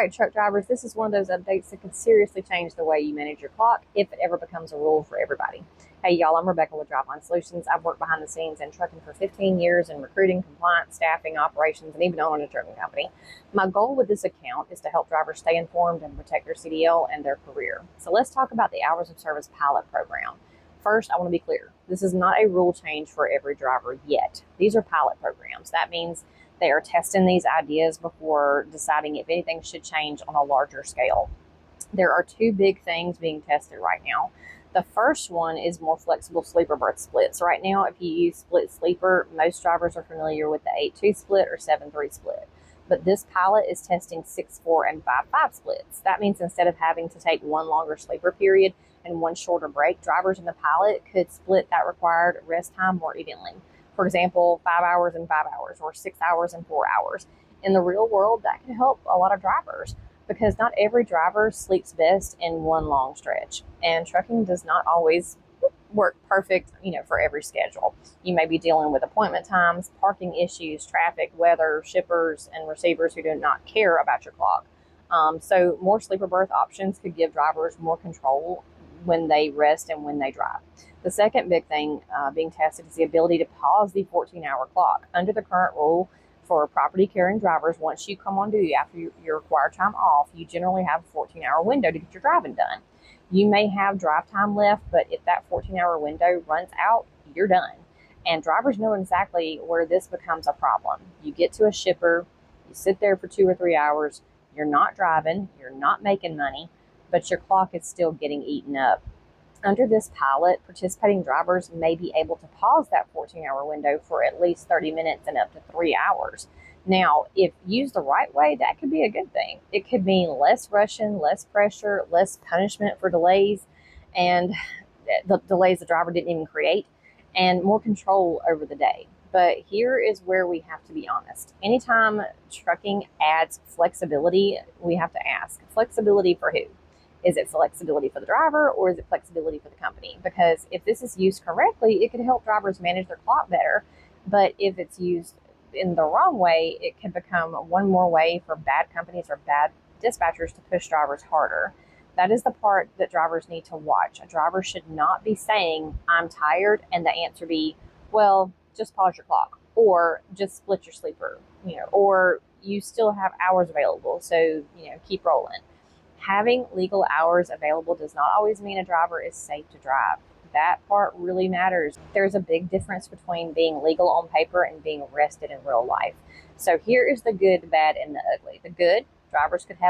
All right, truck drivers, this is one of those updates that could seriously change the way you manage your clock if it ever becomes a rule for everybody. Hey, y'all, I'm Rebecca with Driveline Solutions. I've worked behind the scenes in trucking for 15 years in recruiting, compliance, staffing, operations, and even owning a trucking company. My goal with this account is to help drivers stay informed and protect their CDL and their career. So let's talk about the Hours of Service pilot program. First, I want to be clear. This is not a rule change for every driver yet. These are pilot programs. That means they are testing these ideas before deciding if anything should change on a larger scale. There are two big things being tested right now. The first one is more flexible sleeper berth splits. Right now, if you use split sleeper, most drivers are familiar with the 8-2 split or 7-3 split. But this pilot is testing 6-4 and 5-5 splits. That means instead of having to take one longer sleeper period and one shorter break, drivers in the pilot could split that required rest time more evenly. For example, 5 hours and 5 hours, or 6 hours and 4 hours. In the real world, that can help a lot of drivers because not every driver sleeps best in one long stretch. And trucking does not always work perfect, for every schedule. You may be dealing with appointment times, parking issues, traffic, weather, shippers, and receivers who do not care about your clock. So more sleeper berth options could give drivers more control when they rest and when they drive. The second big thing being tested is the ability to pause the 14-hour clock. Under the current rule for property carrying drivers, once you come on duty after your required time off, you generally have a 14-hour window to get your driving done. You may have drive time left, but if that 14-hour window runs out, you're done. And drivers know exactly where this becomes a problem. You get to a shipper, you sit there for 2 or 3 hours, you're not driving, you're not making money, but your clock is still getting eaten up. Under this pilot, participating drivers may be able to pause that 14-hour window for at least 30 minutes and up to 3 hours. Now, if used the right way, that could be a good thing. It could mean less rushing, less pressure, less punishment for delays, and the delays the driver didn't even create, and more control over the day. But here is where we have to be honest. Anytime trucking adds flexibility, we have to ask, flexibility for who? Is it flexibility for the driver or is it flexibility for the company? Because if this is used correctly, it can help drivers manage their clock better. But if it's used in the wrong way, it can become one more way for bad companies or bad dispatchers to push drivers harder. That is the part that drivers need to watch. A driver should not be saying, I'm tired, and the answer be, well, just pause your clock, or just split your sleeper, or you still have hours available, so, keep rolling. Having legal hours available does not always mean a driver is safe to drive. That part really matters. There's a big difference between being legal on paper and being arrested in real life. So here is the good, the bad, and the ugly. The good, drivers could have